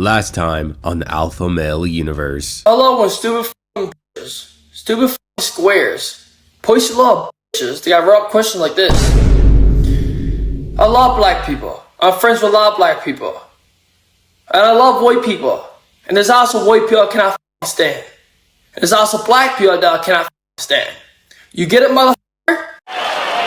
Last time on the Alpha Male Universe. I love when stupid f***ing bitches, stupid f***ing squares, push a lot of bitches to get rock questions like this. I love black people. I'm friends with a lot of black people. And I love white people. And there's also white people I cannot f***ing stand. And there's also black people that I cannot f***ing stand. You get it, motherfucker?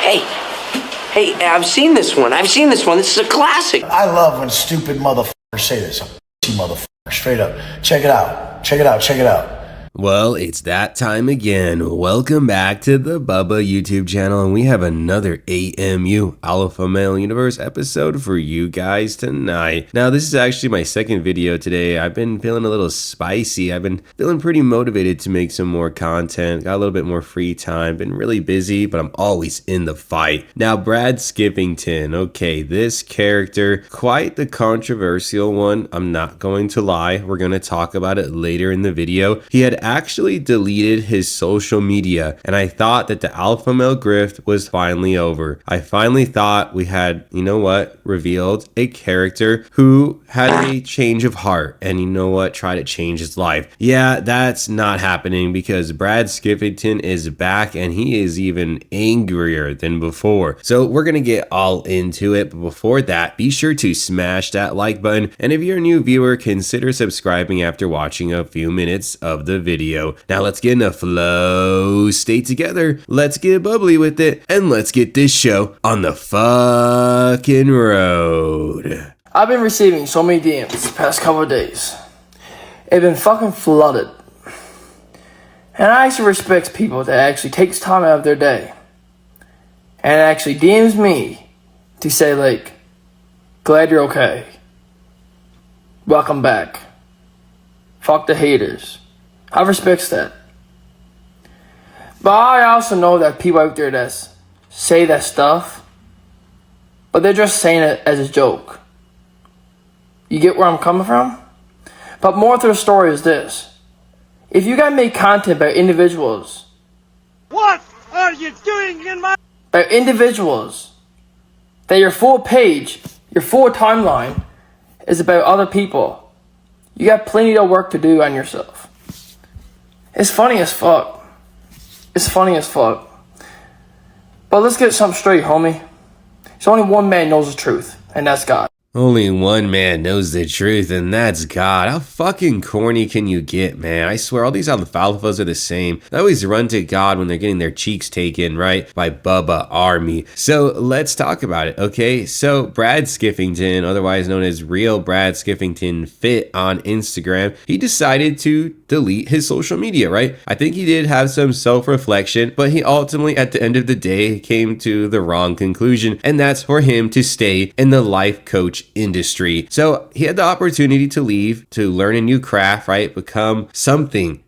Hey, I've seen this one. This is a classic. I love when stupid motherfuckers say this. Motherfucker, straight up. Check it out. Well, it's that time again. Welcome back to the Bubba YouTube channel, and we have another AMU Alpha Male Universe episode for you guys tonight. Now, this is actually my second video today. I've been feeling a little spicy. I've been feeling pretty motivated to make some more content. Got a little bit more free time. Been really busy, but I'm always in the fight. Now, Brad Skiffington. Okay, this character, quite the controversial one. I'm not going to lie. We're going to talk about it later in the video. He had actually deleted his social media, and I thought that the alpha male grift was finally over. I finally thought we had, revealed a character who had a change of heart and tried to change his life. Yeah, that's not happening because Brad Skiffington is back and he is even angrier than before. So we're gonna get all into it, but before that, be sure to smash that like button, and if you're a new viewer, consider subscribing after watching a few minutes of the video. Now let's get in a flow state together, let's get bubbly with it, and let's get this show on the fucking road. I've been receiving so many DMs the past couple of days. It's been fucking flooded. And I actually respect people that actually takes time out of their day and actually DMs me to say like, glad you're okay. Welcome back. Fuck the haters. I respect that. But I also know that people out there that say that stuff, but they're just saying it as a joke. You get where I'm coming from? But more to the story is this. If you guys make content about individuals, what are you doing in my... about individuals, that your full page, your full timeline is about other people, you got plenty of work to do on yourself. It's funny as fuck. But let's get something straight, homie. There's only one man knows the truth, and that's God. Only one man knows the truth, and that's God. How fucking corny can you get, man? I swear, all these alphas are the same. They always run to God when they're getting their cheeks taken, right? By Bubba Army. So let's talk about it, okay? So Brad Skiffington, otherwise known as Real Brad Skiffington Fit on Instagram, he decided to delete his social media, right? I think he did have some self-reflection, but he ultimately, at the end of the day, came to the wrong conclusion, and that's for him to stay in the life coach industry. So he had the opportunity to leave, to learn a new craft, right? Become something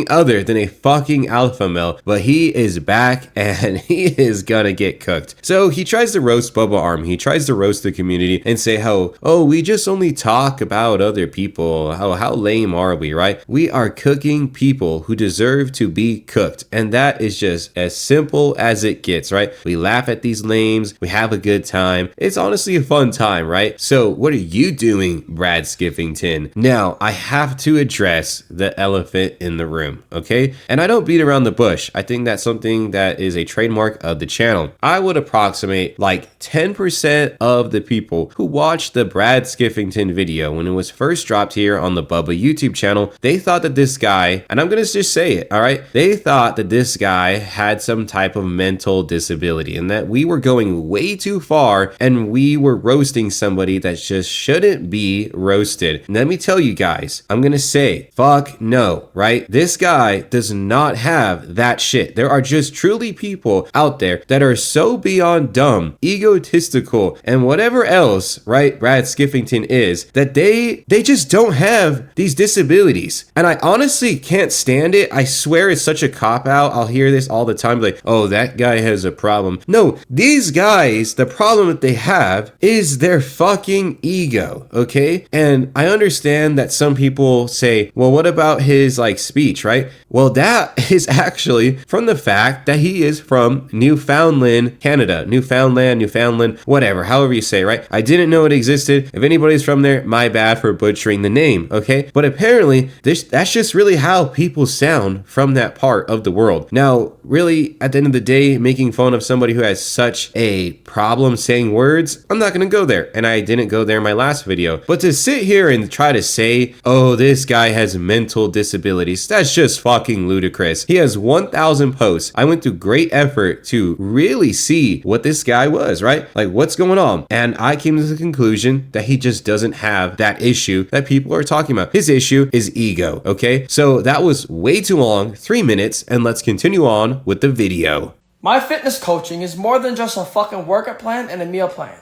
other than a fucking alpha male, but he is back and he is gonna get cooked. So he tries to roast Bubba Army. He tries to roast the community and say we just only talk about other people. How lame are we, right? We are cooking people who deserve to be cooked. And that is just as simple as it gets, right? We laugh at these lames. We have a good time. It's honestly a fun time, right? So what are you doing, Brad Skiffington? Now, I have to address the elephant in the room, okay? And I don't beat around the bush. I think that's something that is a trademark of the channel. I would approximate like 10% of the people who watched the Brad Skiffington video when it was first dropped here on the Bubba YouTube channel, they thought that this guy, and I'm gonna just say it, all right? They thought that this guy had some type of mental disability and that we were going way too far and we were roasting somebody that just shouldn't be roasted. And let me tell you guys, I'm gonna say, fuck no, right? This guy does not have that shit. There are just truly people out there that are so beyond dumb, egotistical, and whatever else, right, Brad Skiffington is, that they just don't have these disabilities. And I honestly can't stand it. I swear it's such a cop-out. I'll hear this all the time, like, oh, that guy has a problem. No, these guys, the problem that they have is they're fucking fucking ego, okay? And I understand that some people say, well, what about his like speech, right? Well, that is actually from the fact that he is from Newfoundland, Canada. Newfoundland, whatever, however you say, right? I didn't know it existed. If anybody's from there, my bad for butchering the name, okay? But apparently, that's just really how people sound from that part of the world. Now, really, at the end of the day, making fun of somebody who has such a problem saying words, I'm not gonna go there. And I didn't go there in my last video. But to sit here and try to say, oh, this guy has mental disabilities, that's just fucking ludicrous. He has 1,000 posts. I went through great effort to really see what this guy was, right? Like, what's going on? And I came to the conclusion that he just doesn't have that issue that people are talking about. His issue is ego, okay? So that was way too long, 3 minutes, and let's continue on with the video. My fitness coaching is more than just a fucking workout plan and a meal plan.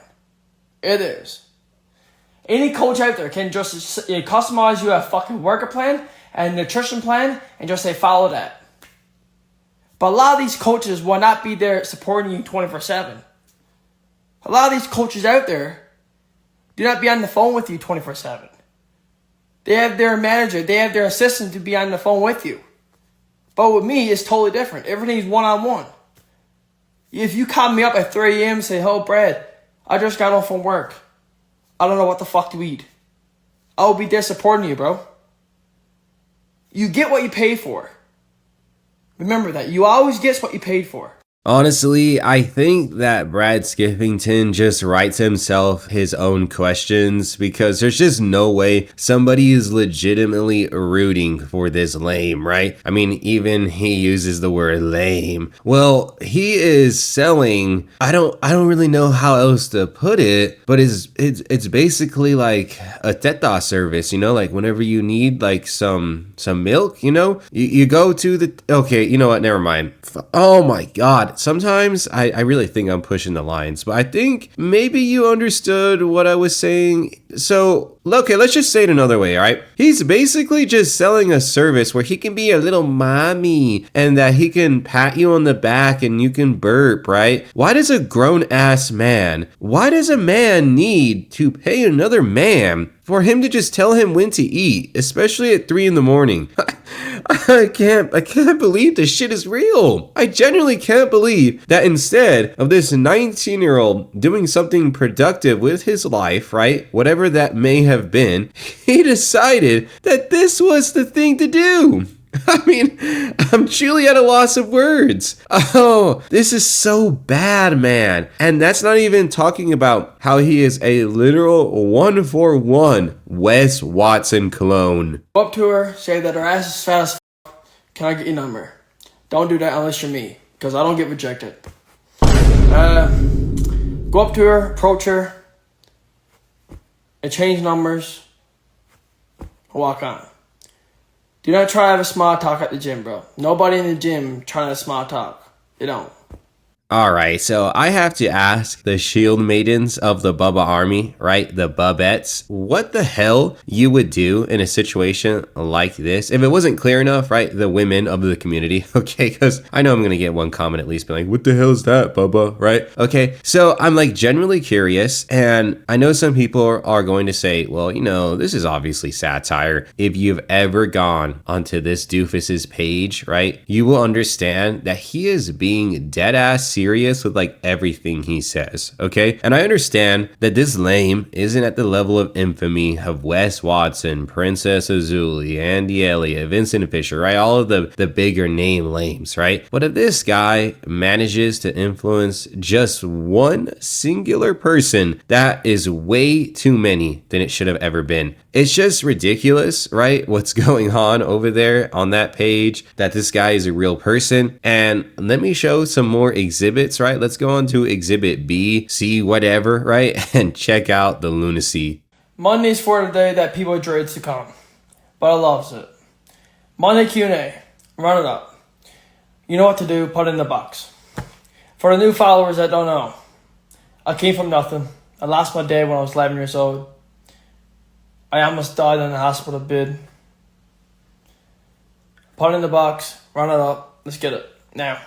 It is. Any coach out there can just customize you a fucking workout plan and nutrition plan and just say follow that. But a lot of these coaches will not be there supporting you 24/7. A lot of these coaches out there do not be on the phone with you 24/7. They have their manager, they have their assistant to be on the phone with you. But with me, it's totally different. Everything's one-on-one. If you call me up at 3 a.m. and say, oh, Brad, I just got home from work. I don't know what the fuck to eat. I'll be there supporting you, bro. You get what you pay for. Remember that. You always get what you paid for. Honestly, I think that Brad Skiffington just writes himself his own questions because there's just no way somebody is legitimately rooting for this lame, right? I mean, even he uses the word lame. Well, he is selling, I don't really know how else to put it, but it's basically like a teta service, you know, like whenever you need like some milk, you know, you go to the, okay, you know what, never mind. Oh my God. Sometimes I really think I'm pushing the lines, but I think maybe you understood what I was saying. So, okay, let's just say it another way, all right? He's basically just selling a service where he can be a little mommy and that he can pat you on the back and you can burp, right? Why does a grown-ass man, why does a man need to pay another man for him to just tell him when to eat, especially at 3 a.m? I can't believe this shit is real. I genuinely can't believe that instead of this 19-year-old doing something productive with his life, right? Whatever that may have been, he decided that this was the thing to do. I mean, I'm truly at a loss of words. Oh, this is so bad, man. And that's not even talking about how he is a literal 1-for-1 Wes Watson clone. Go up to her, say that her ass is fat as fuck. Can I get your number? Don't do that unless you're me, because I don't get rejected. Go up to her, approach her, exchange numbers, walk on. Do not try to have a small talk at the gym, bro. Nobody in the gym trying to small talk. They don't. Alright, so I have to ask the shield maidens of the Bubba army, right? The Bubbettes, what the hell you would do in a situation like this? If it wasn't clear enough, right? The women of the community, okay? Because I know I'm going to get one comment at least being like, what the hell is that, Bubba, right? Okay, so I'm like genuinely curious, and I know some people are going to say, well, you know, this is obviously satire. If you've ever gone onto this doofus's page, right? You will understand that he is being dead ass serious with like everything he says, okay? And I understand that this lame isn't at the level of infamy of Wes Watson, Princess Azuli, Andy Elliott, Vincent Fisher, right? All of the bigger name lames, right? But if this guy manages to influence just one singular person, that is way too many than it should have ever been. It's just ridiculous, right? What's going on over there on that page, that this guy is a real person. And let me show some more exhibits, right? Let's go on to exhibit B, C, whatever, right? And check out the lunacy. Monday's for the day that people dread to come, but I loves it. Monday Q&A, run it up. You know what to do, put it in the box. For the new followers that don't know, I came from nothing. I lost my dad when I was 11 years old. I almost died in the hospital bed. Put it in the box, run it up, let's get it, now.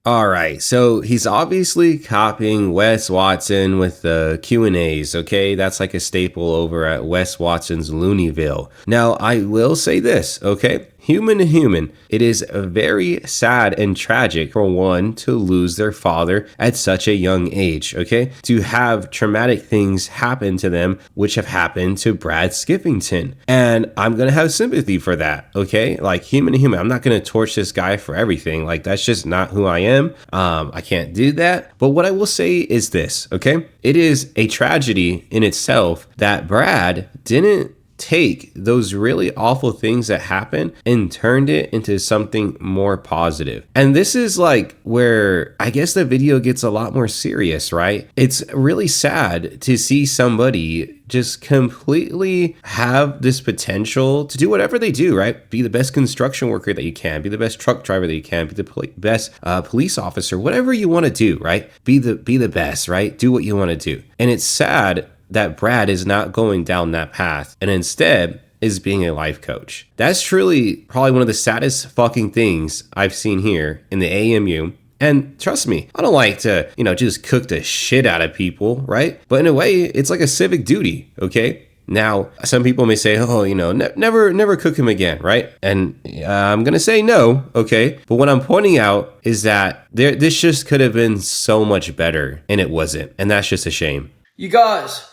All right, so he's obviously copying Wes Watson with the Q&As, okay? That's like a staple over at Wes Watson's Looneyville. Now, I will say this, okay? Human to human, it is very sad and tragic for one to lose their father at such a young age, okay? To have traumatic things happen to them, which have happened to Brad Skiffington. And I'm gonna have sympathy for that, okay? Like human to human, I'm not gonna torch this guy for everything. Like that's just not who I am. I can't do that. But what I will say is this, okay? It is a tragedy in itself that Brad didn't take those really awful things that happened and turned it into something more positive. And this is like where I guess the video gets a lot more serious, right? It's really sad to see somebody just completely have this potential to do whatever they do, right? Be the best construction worker that you can, be the best truck driver that you can, be the best police officer, whatever you want to do, right? Be the best, right? Do what you want to do. And it's sad that Brad is not going down that path and instead is being a life coach. That's truly probably one of the saddest fucking things I've seen here in the AMU. And trust me, I don't like to, just cook the shit out of people, right? But in a way, it's like a civic duty, okay? Now, some people may say, oh, never cook him again, right? And I'm going to say no, okay? But what I'm pointing out is that this just could have been so much better, and it wasn't. And that's just a shame. You guys,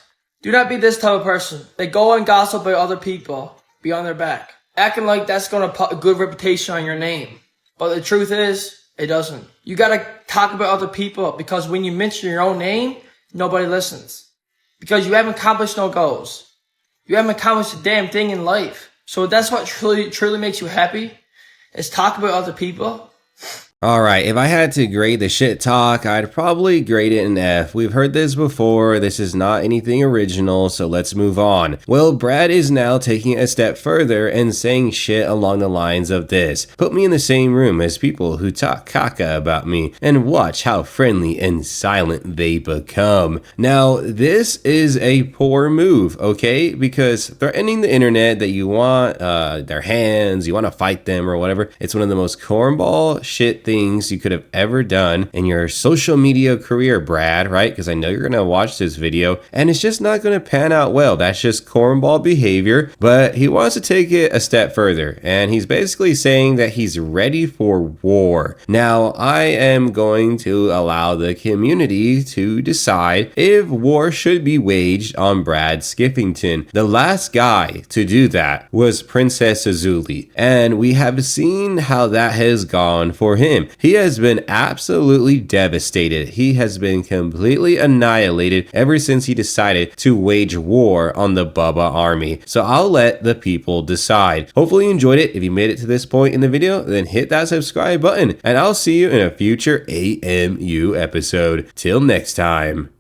do not be this type of person. They go and gossip about other people behind their back, acting like that's going to put a good reputation on your name. But the truth is, it doesn't. You got to talk about other people because when you mention your own name, nobody listens. Because you haven't accomplished no goals. You haven't accomplished a damn thing in life. So that's what truly makes you happy, is talk about other people. All right, if I had to grade the shit talk, I'd probably grade it an F. We've heard this before. This is not anything original, so let's move on. Well, Brad is now taking it a step further and saying shit along the lines of this. Put me in the same room as people who talk caca about me and watch how friendly and silent they become. Now, this is a poor move, okay? Because threatening the internet that you want their hands, you want to fight them or whatever, it's one of the most cornball shit things you could have ever done in your social media career, Brad, right? Because I know you're going to watch this video and it's just not going to pan out well. That's just cornball behavior, but he wants to take it a step further and he's basically saying that he's ready for war. Now, I am going to allow the community to decide if war should be waged on Brad Skiffington. The last guy to do that was Princess Azuli, and we have seen how that has gone for him. He has been absolutely devastated. He has been completely annihilated ever since he decided to wage war on the Bubba army. So I'll let the people decide. Hopefully you enjoyed it. If you made it to this point in the video, then hit that subscribe button and I'll see you in a future AMU episode. Till next time.